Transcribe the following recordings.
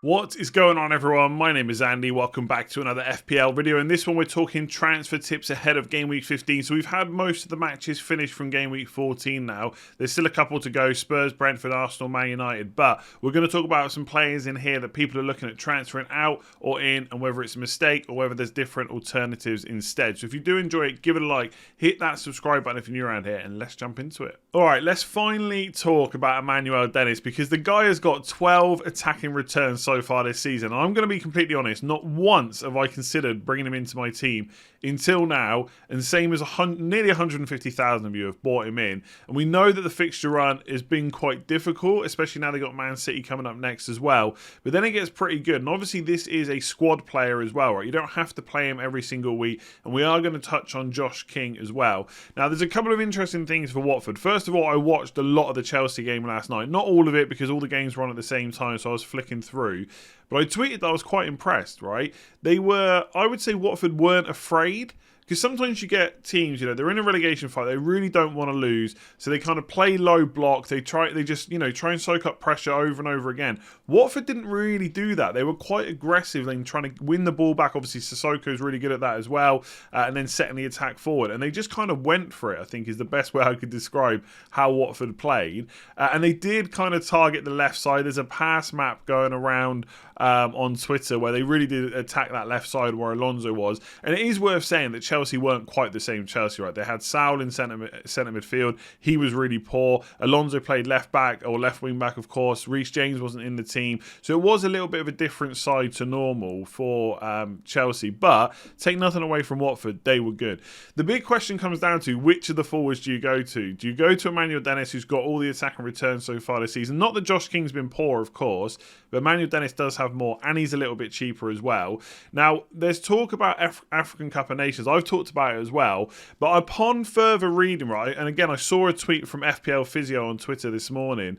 What is going on, everyone? My name is Andy. Welcome back to another FPL video. In this one, we're talking transfer tips ahead of Game Week 15. So we've had most of the matches finished from Game Week 14 now. There's still a couple to go: Spurs, Brentford, Arsenal, Man United. But we're going to talk about some players in here that people are looking at transferring out or in, and whether it's a mistake or whether there's different alternatives instead. So if you do enjoy it, give it a like, hit that subscribe button if you're new around here, and let's jump into it. All right, let's finally talk about Emmanuel Dennis, because the guy has got 12 attacking returns so far this season. I'm going to be completely honest, not once have I considered bringing him into my team until now, and same as nearly 150,000 of you have bought him in. And we know that the fixture run has been quite difficult, especially now they got Man City coming up next as well. But then it gets pretty good, and obviously this is a squad player as well, right? You don't have to play him every single week, and we are going to touch on Josh King as well. Now, there's a couple of interesting things for Watford. First of all, I watched a lot of the Chelsea game last night. Not all of it, because all the games were on at the same time, so I was flicking through. But I tweeted that I was quite impressed, right? They were, I would say Watford weren't afraid. Because sometimes you get teams, they're in a relegation fight, they really don't want to lose, so they kind of play low block, they just try and soak up pressure over and over again. Watford didn't really do that. They were quite aggressive in trying to win the ball back. Obviously, Sissoko's really good at that as well, and then setting the attack forward. And they just kind of went for it, I think, is the best way I could describe how Watford played. And they did kind of target the left side. There's a pass map going around on Twitter where they really did attack that left side where Alonso was. And it is worth saying that Chelsea weren't quite the same Chelsea, right? They had Saul in centre midfield. He was really poor. Alonso played left back, or left wing back, of course. Reece James wasn't in the team. So it was a little bit of a different side to normal for Chelsea. But take nothing away from Watford, they were good. The big question comes down to, which of the forwards do you go to? Do you go to Emmanuel Dennis, who's got all the attack and returns so far this season? Not that Josh King's been poor, of course, but Emmanuel Dennis does have more, and he's a little bit cheaper as well. Now, there's talk about African Cup of Nations. I've talked about it as well, but upon further reading, right, and again, I saw a tweet from FPL Physio on Twitter this morning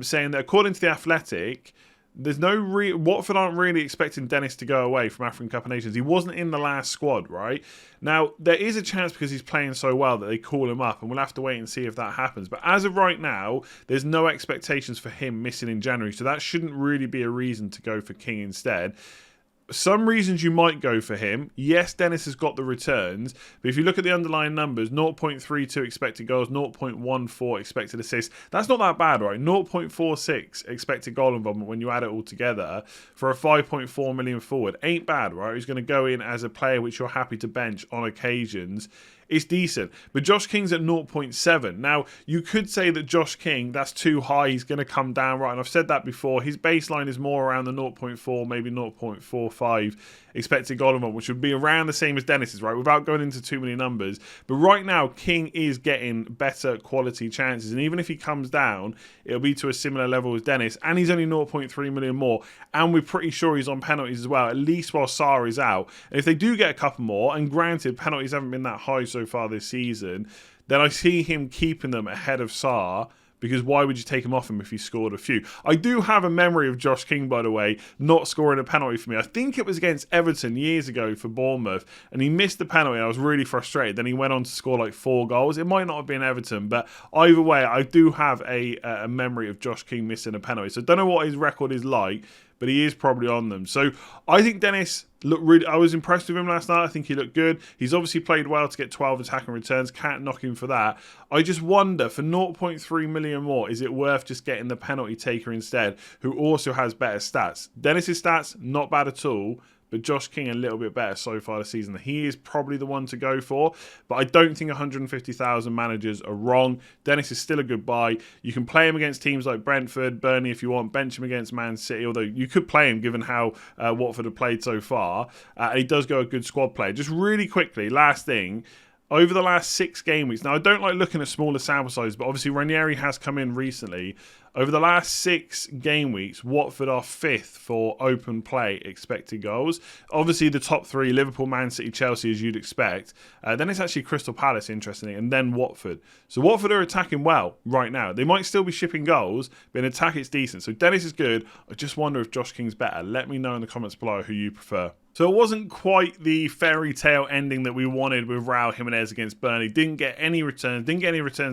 saying that according to The Athletic, there's Watford aren't really expecting Dennis to go away from African Cup of Nations. He wasn't in the last squad, right? Now, there is a chance, because he's playing so well, that they call him up, and we'll have to wait and see if that happens. But as of right now, there's no expectations for him missing in January, so that shouldn't really be a reason to go for King instead. Some reasons you might go for him. Yes, Dennis has got the returns, but if you look at the underlying numbers, 0.32 expected goals, 0.14 expected assists. That's not that bad, right? 0.46 expected goal involvement when you add it all together for a 5.4 million forward. Ain't bad, right? He's going to go in as a player which you're happy to bench on occasions. It's decent. But Josh King's at 0.7. Now, you could say that Josh King, that's too high. He's going to come down, right? And I've said that before. His baseline is more around the 0.4, maybe 0.45 expected goal involvement, which would be around the same as Dennis's, right? Without going into too many numbers. But right now, King is getting better quality chances. And even if he comes down, it'll be to a similar level as Dennis. And he's only 0.3 million more. And we're pretty sure he's on penalties as well, at least while Sarr is out. And if they do get a couple more, and granted, penalties haven't been that high so far this season, then I see him keeping them ahead of Sarr, because why would you take him off him if he scored a few? I do have a memory of Josh King, by the way, not scoring a penalty for me. I think it was against Everton years ago for Bournemouth, and he missed the penalty. I was really frustrated. Then he went on to score like 4 goals. It might not have been Everton, but either way, I do have a memory of Josh King missing a penalty. So I don't know what his record is like, but he is probably on them. So I think Dennis looked really, I was impressed with him last night. I think he looked good. He's obviously played well to get 12 attacking returns. Can't knock him for that. I just wonder, for 0.3 million more, is it worth just getting the penalty taker instead, who also has better stats? Dennis's stats, not bad at all, but Josh King a little bit better so far this season. He is probably the one to go for, but I don't think 150,000 managers are wrong. Dennis is still a good buy. You can play him against teams like Brentford, Burnley if you want, bench him against Man City, although you could play him given how Watford have played so far. He does go a good squad player. Just really quickly, last thing, over the last 6 game weeks, now I don't like looking at smaller sample sizes, but obviously Ranieri has come in recently. Over the last 6 game weeks, Watford are 5th for open play expected goals. Obviously the top 3, Liverpool, Man City, Chelsea, as you'd expect. Then it's actually Crystal Palace, interestingly, and then Watford. So Watford are attacking well right now. They might still be shipping goals, but in attack it's decent. So Dennis is good. I just wonder if Josh King's better. Let me know in the comments below who you prefer. So it wasn't quite the fairy tale ending that we wanted with Raul Jimenez against Burnley. Didn't get any returns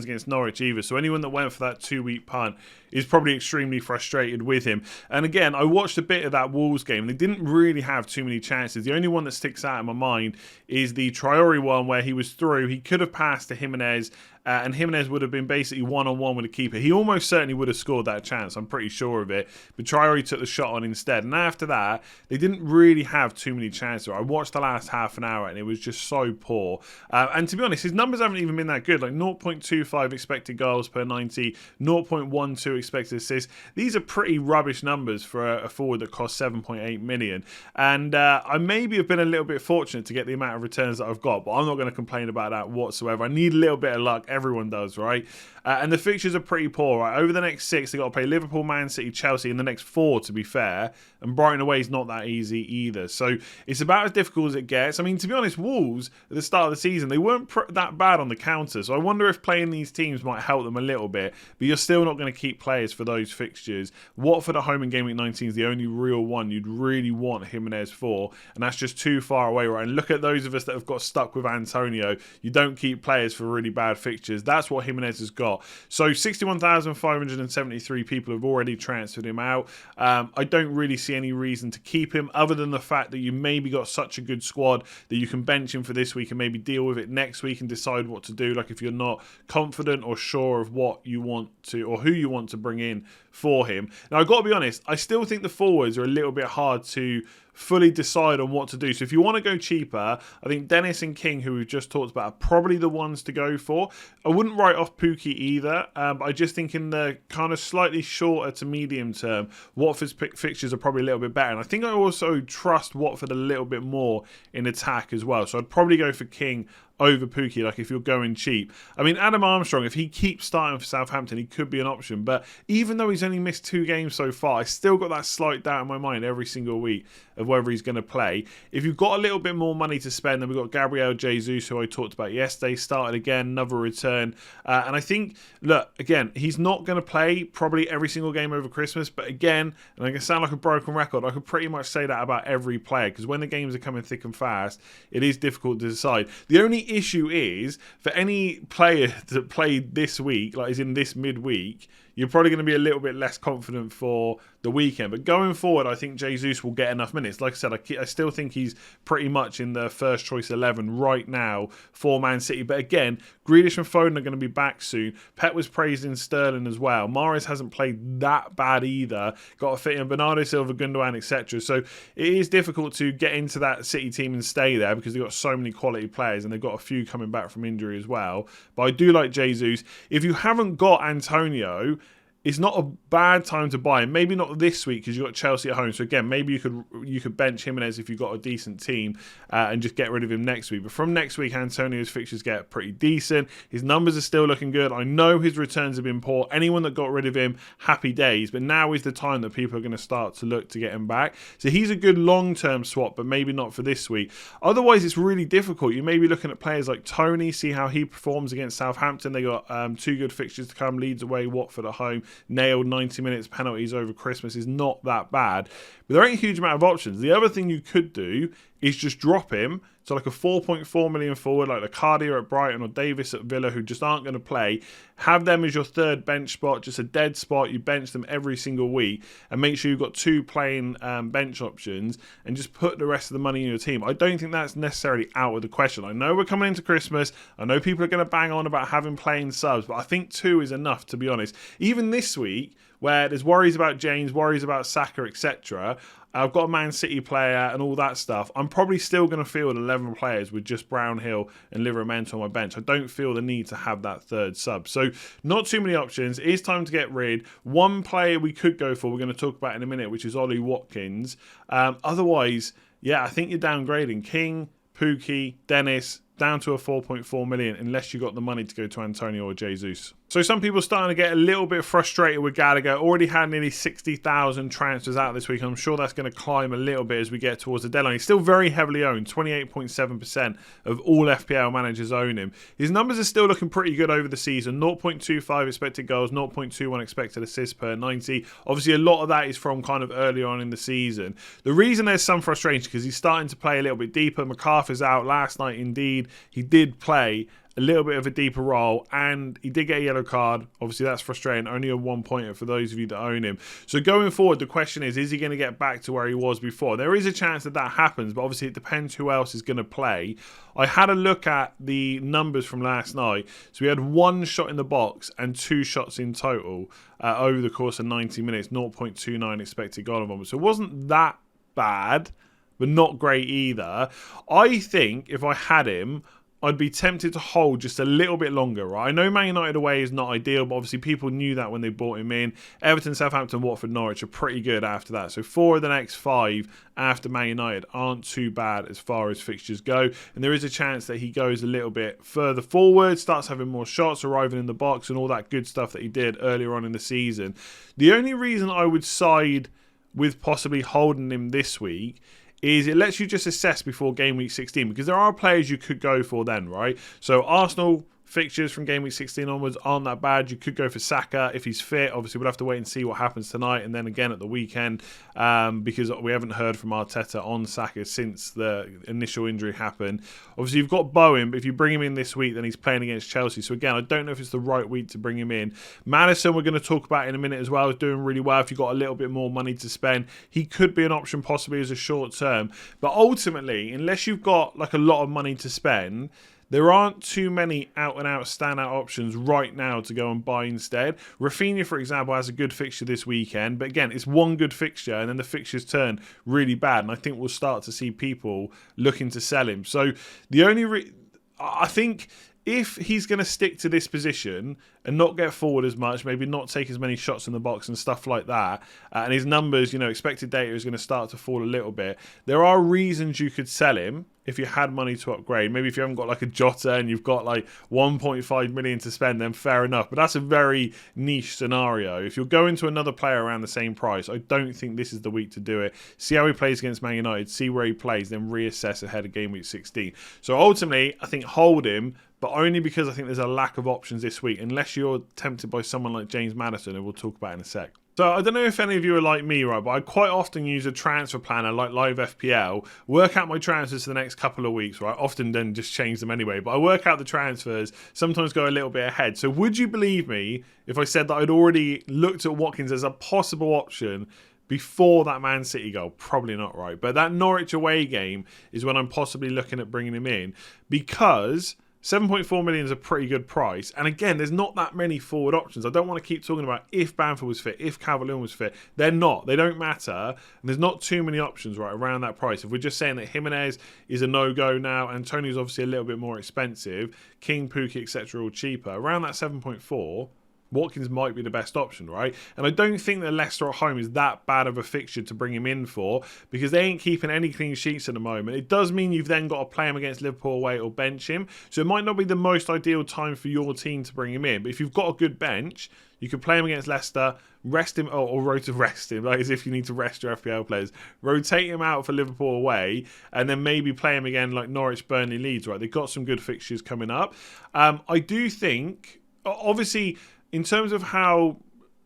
against Norwich either. So anyone that went for that 2-week punt is probably extremely frustrated with him. And again, I watched a bit of that Wolves game. They didn't really have too many chances. The only one that sticks out in my mind is the Traore one where he was through. He could have passed to Jimenez, and Jimenez would have been basically one-on-one with the keeper. He almost certainly would have scored that chance. I'm pretty sure of it. But Traore took the shot on instead. And after that, they didn't really have too many chances. I watched the last half an hour, and it was just so poor. And to be honest, his numbers haven't even been that good. Like 0.25 expected goals per 90, 0.12 expected assists. These are pretty rubbish numbers for a forward that costs 7.8 million. And I maybe have been a little bit fortunate to get the amount of returns that I've got, but I'm not going to complain about that whatsoever. I need a little bit of luck. Everyone does, right? And the fixtures are pretty poor, right? Over the next 6, they've got to play Liverpool, Man City, Chelsea in the next 4, to be fair. And Brighton away is not that easy either. So it's about as difficult as it gets. I mean, to be honest, Wolves, at the start of the season, they weren't that bad on the counter. So I wonder if playing these teams might help them a little bit. But you're still not going to keep players for those fixtures. Watford at home in Gameweek 19 is the only real one you'd really want Jimenez for. And that's just too far away, right? And look at those of us that have got stuck with Antonio. You don't keep players for really bad fixtures. That's what Jimenez has got. So 61,573 people have already transferred him out. I don't really see any reason to keep him other than the fact that you maybe got such a good squad that you can bench him for this week and maybe deal with it next week and decide what to do. Like if you're not confident or sure of what you want to or who you want to bring in for him. Now, I've got to be honest, I still think the forwards are a little bit hard to fully decide on what to do. So if you want to go cheaper, I think Dennis and King, who we've just talked about, are probably the ones to go for. I wouldn't write off Pukki either. But I just think in the kind of slightly shorter to medium term, Watford's fixtures are probably a little bit better. And I think I also trust Watford a little bit more in attack as well. So I'd probably go for King over Pukki, like if you're going cheap. I mean, Adam Armstrong, if he keeps starting for Southampton, he could be an option. But even though he's only missed 2 games so far, I still got that slight doubt in my mind every single week of whether he's going to play. If you've got a little bit more money to spend, then we've got Gabriel Jesus, who I talked about yesterday, started again, another return. And I think, look, again, he's not going to play probably every single game over Christmas. But again, and I can sound like a broken record, I could pretty much say that about every player, because when the games are coming thick and fast, it is difficult to decide. The only issue is, for any player that played this week, like is in this midweek, you're probably going to be a little bit less confident for the weekend. But going forward, I think Jesus will get enough minutes. Like I said, I still think he's pretty much in the first choice 11 right now for Man City. But again, Grealish and Foden are going to be back soon. Pep was praised in Sterling as well. Mahrez hasn't played that bad either. Got to fit in Bernardo Silva, Gundogan, etc. So it is difficult to get into that City team and stay there because they've got so many quality players and they've got a few coming back from injury as well. But I do like Jesus. If you haven't got Antonio, it's not a bad time to buy him. Maybe not this week because you've got Chelsea at home. So again, maybe you could bench Jimenez if you've got a decent team and just get rid of him next week. But from next week, Antonio's fixtures get pretty decent. His numbers are still looking good. I know his returns have been poor. Anyone that got rid of him, happy days. But now is the time that people are going to start to look to get him back. So he's a good long-term swap, but maybe not for this week. Otherwise, it's really difficult. You may be looking at players like Tony, see how he performs against Southampton. They got 2 good fixtures to come. Leeds away, Watford at home. Nailed 90 minutes penalties over Christmas is not that bad. But there ain't a huge amount of options. The other thing you could do is just drop him to like a 4.4 million forward, like Lacadia at Brighton or Davis at Villa, who just aren't going to play. Have them as your third bench spot, just a dead spot. You bench them every single week and make sure you've got 2 playing bench options and just put the rest of the money in your team. I don't think that's necessarily out of the question. I know we're coming into Christmas. I know people are going to bang on about having playing subs, but I think 2 is enough, to be honest. Even this week, where there's worries about James, worries about Saka, etc., I've got a Man City player and all that stuff. I'm probably still going to field 11 players with just Brownhill and Livramento on my bench. I don't feel the need to have that third sub. So not too many options. It is time to get rid. One player we could go for, we're going to talk about in a minute, which is Ollie Watkins. Otherwise, yeah, I think you're downgrading. King, Pukki, Dennis, down to a 4.4 million unless you got the money to go to Antonio or Jesus. So some people are starting to get a little bit frustrated with Gallagher. Already had nearly 60,000 transfers out this week. I'm sure that's going to climb a little bit as we get towards the deadline. He's still very heavily owned. 28.7% of all FPL managers own him. His numbers are still looking pretty good over the season. 0.25 expected goals, 0.21 expected assists per 90. Obviously, a lot of that is from kind of early on in the season. The reason there's some frustration is because he's starting to play a little bit deeper. McCarthy's out last night. Indeed, he did play a little bit of a deeper role, and he did get a yellow card. Obviously, that's frustrating. Only a 1 pointer for those of you that own him. So going forward, the question is he going to get back to where he was before? There is a chance that happens, but obviously it depends who else is going to play. I had a look at the numbers from last night. So we had 1 shot in the box and 2 shots in total over the course of 90 minutes, 0.29 expected goal involvement. So it wasn't that bad, but not great either. I think if I had him, I'd be tempted to hold just a little bit longer, right? I know Man United away is not ideal, but obviously people knew that when they bought him in. Everton, Southampton, Watford, Norwich are pretty good after that. So 4 of the next 5 after Man United aren't too bad as far as fixtures go. And there is a chance that he goes a little bit further forward, starts having more shots, arriving in the box and all that good stuff that he did earlier on in the season. The only reason I would side with possibly holding him this week is it lets you just assess before game week 16, because there are players you could go for then, right? So Arsenal fixtures from game week 16 onwards aren't that bad. You could go for Saka if he's fit. Obviously, we'll have to wait and see what happens tonight and then again at the weekend, because we haven't heard from Arteta on Saka since the initial injury happened. Obviously, you've got Bowen, but if you bring him in this week, then he's playing against Chelsea. So again, I don't know if it's the right week to bring him in. Maddison, we're going to talk about in a minute as well, is doing really well. If you've got a little bit more money to spend, he could be an option possibly as a short term. But ultimately, unless you've got like a lot of money to spend, there aren't too many out-and-out standout options right now to go and buy instead. Rafinha, for example, has a good fixture this weekend. But again, it's one good fixture and then the fixtures turn really bad. And I think we'll start to see people looking to sell him. So the only... I think if he's going to stick to this position and not get forward as much, maybe not take as many shots in the box and stuff like that, and his numbers, expected data is going to start to fall a little bit, there are reasons you could sell him if you had money to upgrade. Maybe if you haven't got like a Jota and you've got like 1.5 million to spend, then fair enough. But that's a very niche scenario. If you're going to another player around the same price, I don't think this is the week to do it. See how he plays against Man United, see where he plays, then reassess ahead of game week 16. So ultimately, I think hold him, but only because I think there's a lack of options this week, unless you're tempted by someone like James Maddison, who we'll talk about in a sec. So I don't know if any of you are like me, right, but I quite often use a transfer planner like Live FPL, work out my transfers for the next couple of weeks, right, often then just change them anyway, but I work out the transfers, sometimes go a little bit ahead. So would you believe me if I said that I'd already looked at Watkins as a possible option before that Man City goal? Probably not, right? But that Norwich away game is when I'm possibly looking at bringing him in, because 7.4 million is a pretty good price. And again, there's not that many forward options. I don't want to keep talking about if Bamford was fit, if Calvert-Lewin was fit. They're not. They don't matter. And there's not too many options right around that price. If we're just saying that Jimenez is a no-go now, Antonio's obviously a little bit more expensive, King, Pukki, etc. are all cheaper. Around that 7.4, Watkins might be the best option, right? And I don't think that Leicester at home is that bad of a fixture to bring him in for, because they ain't keeping any clean sheets at the moment. It does mean you've then got to play him against Liverpool away or bench him. So it might not be the most ideal time for your team to bring him in. But if you've got a good bench, you could play him against Leicester, rest him, or rest him, like as if you need to rest your FPL players. Rotate him out for Liverpool away, and then maybe play him again like Norwich, Burnley, Leeds, right? They've got some good fixtures coming up. I do think, obviously, in terms of how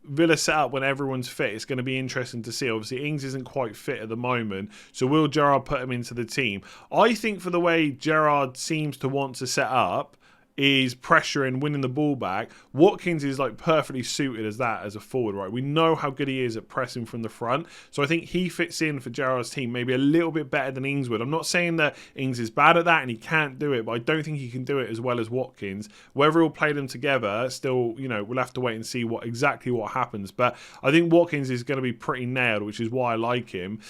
Villa set up when everyone's fit, it's going to be interesting to see. Obviously, Ings isn't quite fit at the moment, so will Gerrard put him into the team? I think for the way Gerrard seems to want to set up, is pressuring, winning the ball back. Watkins is like perfectly suited as that as a forward, right? We know how good he is at pressing from the front, so I think he fits in for Gerrard's team maybe a little bit better than Ings would. I'm not saying that Ings is bad at that and he can't do it, but I don't think he can do it as well as Watkins. Whether he'll play them together, still, we'll have to wait and see exactly what happens. But I think Watkins is going to be pretty nailed, which is why I like him.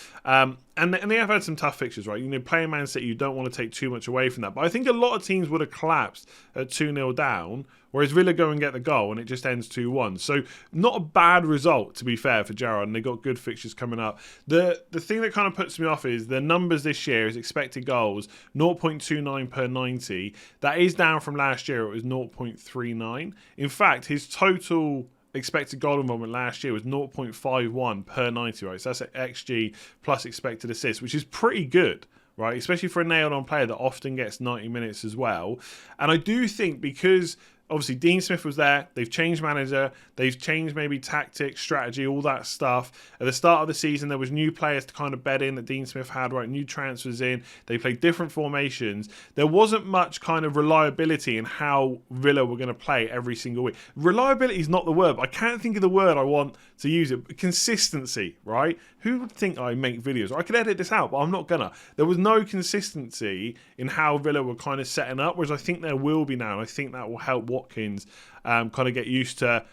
And they have had some tough fixtures, right? Playing Man City, you don't want to take too much away from that. But I think a lot of teams would have collapsed at 2-0 down, whereas Villa go and get the goal and it just ends 2-1. So not a bad result, to be fair, for Gerrard, and they've got good fixtures coming up. The thing that kind of puts me off is the numbers this year is expected goals, 0.29 per 90. That is down from last year. It was 0.39. In fact, his total expected goal involvement last year was 0.51 per 90, right? So that's an XG plus expected assists, which is pretty good, right? Especially for a nailed-on player that often gets 90 minutes as well. And I do think because obviously Dean Smith was there, they've changed manager, they've changed maybe tactics, strategy, all that stuff. At the start of the season, there was new players to kind of bed in that Dean Smith had, right? New transfers in. They played different formations. There wasn't much kind of reliability in how Villa were going to play every single week. Reliability is not the word, but I can't think of the word I want to use it. Consistency, right? Who would think I make videos? I could edit this out, but I'm not gonna. There was no consistency in how Villa were kind of setting up, whereas I think there will be now, and I think that will help Watkins kind of get used to,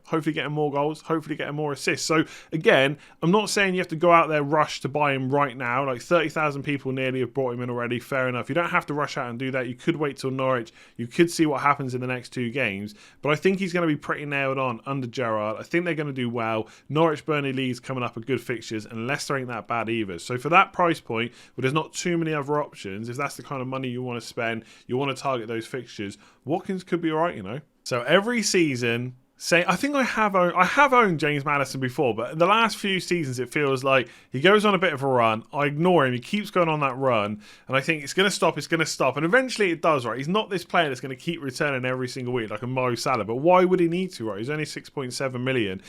hopefully getting more goals, hopefully getting more assists. So again, I'm not saying you have to go out there rush to buy him right now. Like 30,000 people nearly have brought him in already. Fair enough. You don't have to rush out and do that. You could wait till Norwich. You could see what happens in the next 2 games. But I think he's going to be pretty nailed on under Gerrard. I think they're going to do well. Norwich, Burnley, Leeds coming up are good fixtures, and Leicester ain't that bad either. So for that price point, where there's not too many other options, if that's the kind of money you want to spend, you want to target those fixtures, Watkins could be all right, So every season, I think I have owned James Maddison before, but in the last few seasons it feels like he goes on a bit of a run. I ignore him. He keeps going on that run, and I think it's going to stop, and eventually it does, right? He's not this player that's going to keep returning every single week like a Mo Salah, but why would he need to, right? He's only 6.7 million.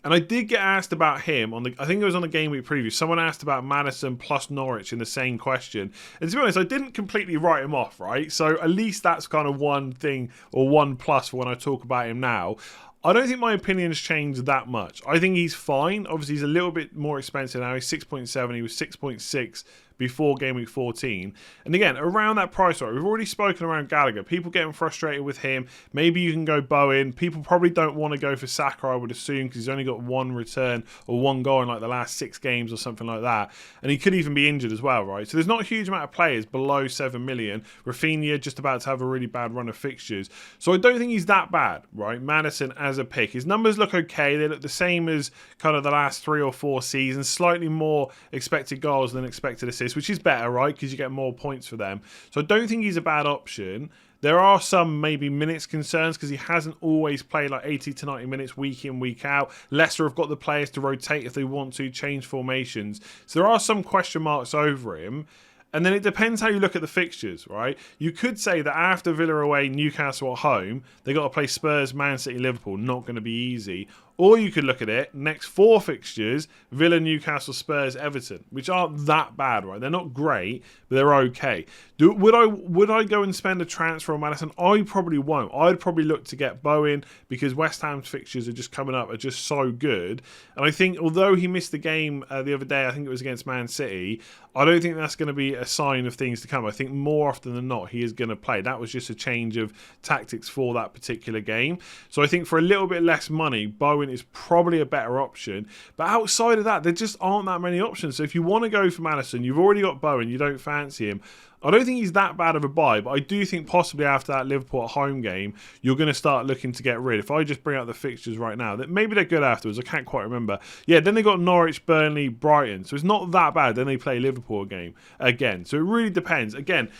And I did get asked about him I think it was on the Gameweek preview. Someone asked about Maddison plus Norwich in the same question. And to be honest, I didn't completely write him off, right? So at least that's kind of one thing or one plus for when I talk about him now. I don't think my opinion's changed that much. I think he's fine. Obviously, he's a little bit more expensive now. He's 6.7. He was 6.6 before Game Week 14. And again, around that price, right, we've already spoken around Gallagher. People getting frustrated with him. Maybe you can go Bowen. People probably don't want to go for Saka, I would assume, because he's only got 1 return or 1 goal in like the last 6 games or something like that. And he could even be injured as well, right? So there's not a huge amount of players below 7 million. Rafinha just about to have a really bad run of fixtures. So I don't think he's that bad, right? Maddison as a pick. His numbers look okay. They look the same as kind of the last 3 or 4 seasons. Slightly more expected goals than expected assists, which is better, right? Because you get more points for them. So I don't think he's a bad option. There are some maybe minutes concerns because he hasn't always played like 80 to 90 minutes week in, week out. Leicester have got the players to rotate if they want to, change formations. So there are some question marks over him. And then it depends how you look at the fixtures, right? You could say that after Villa away, Newcastle at home, they got to play Spurs, Man City, Liverpool. Not going to be easy. Or you could look at it, next 4 fixtures, Villa, Newcastle, Spurs, Everton, which aren't that bad, right? They're not great, but they're okay. Would I go and spend a transfer on Maddison? I probably won't. I'd probably look to get Bowen because West Ham's fixtures are just coming up, are just so good. And I think although he missed the game the other day, I think it was against Man City, I don't think that's going to be a sign of things to come. I think more often than not, he is going to play. That was just a change of tactics for that particular game. So I think for a little bit less money, Bowen is probably a better option. But outside of that, there just aren't that many options. So if you want to go for Maddison, you've already got Bowen, you don't fancy him. I don't think he's that bad of a buy, but I do think possibly after that Liverpool at home game, you're going to start looking to get rid. If I just bring out the fixtures right now, that maybe they're good afterwards. I can't quite remember. Yeah, then they got Norwich, Burnley, Brighton. So it's not that bad. Then they play Liverpool game again. So it really depends. Again,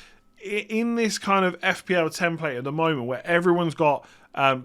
in this kind of FPL template at the moment where everyone's got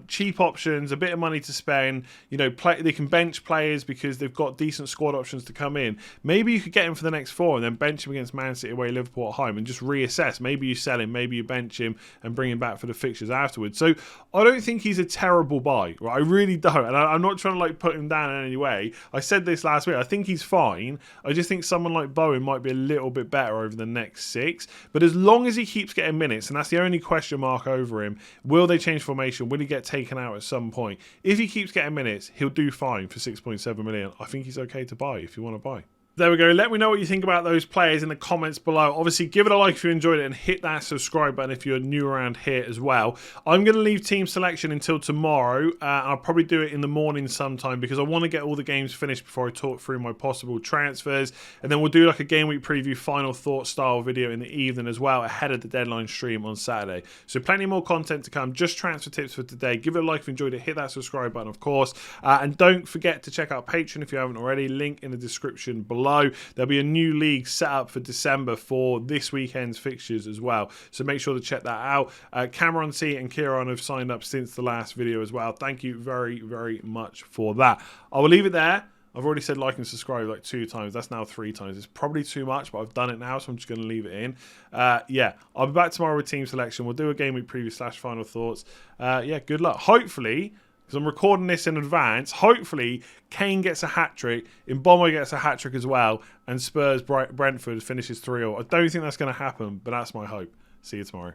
cheap options, a bit of money to spend, they can bench players because they've got decent squad options to come in. Maybe you could get him for the next 4 and then bench him against Man City away, Liverpool at home, and just reassess. Maybe you sell him, maybe you bench him and bring him back for the fixtures afterwards. So I don't think he's a terrible buy, right? I really don't, and I'm not trying to put him down in any way. I said this last week. I think he's fine. I just think someone like Bowen might be a little bit better over the next 6. But as long as he keeps getting minutes, and that's the only question mark over him, will they change formation? Will he get taken out at some point? If he keeps getting minutes, he'll do fine for 6.7 million. I think he's okay to buy if you want to buy. There we go. Let me know what you think about those players in the comments below. Obviously, give it a like if you enjoyed it and hit that subscribe button if you're new around here as well. I'm going to leave team selection until tomorrow. I'll probably do it in the morning sometime because I want to get all the games finished before I talk through my possible transfers. And then we'll do like a game week preview, final thought style video in the evening as well ahead of the deadline stream on Saturday. So plenty more content to come. Just transfer tips for today. Give it a like if you enjoyed it. Hit that subscribe button, of course. And don't forget to check out Patreon if you haven't already. Link in the description below. There'll be a new league set up for December for this weekend's fixtures as well, so make sure to check that out. Cameron C and Kieran have signed up since the last video as well. Thank you very, very much for that. I will leave it there. I've already said like and subscribe like 2 times. That's now 3 times. It's probably too much, but I've done it now, so I'm just going to leave it in. Yeah, I'll be back tomorrow with team selection. We'll do a game week preview / final thoughts. Yeah, good luck. Hopefully, because I'm recording this in advance, hopefully Kane gets a hat-trick, Mboma gets a hat-trick as well, and Spurs Brentford finishes 3-0. I don't think that's going to happen, but that's my hope. See you tomorrow.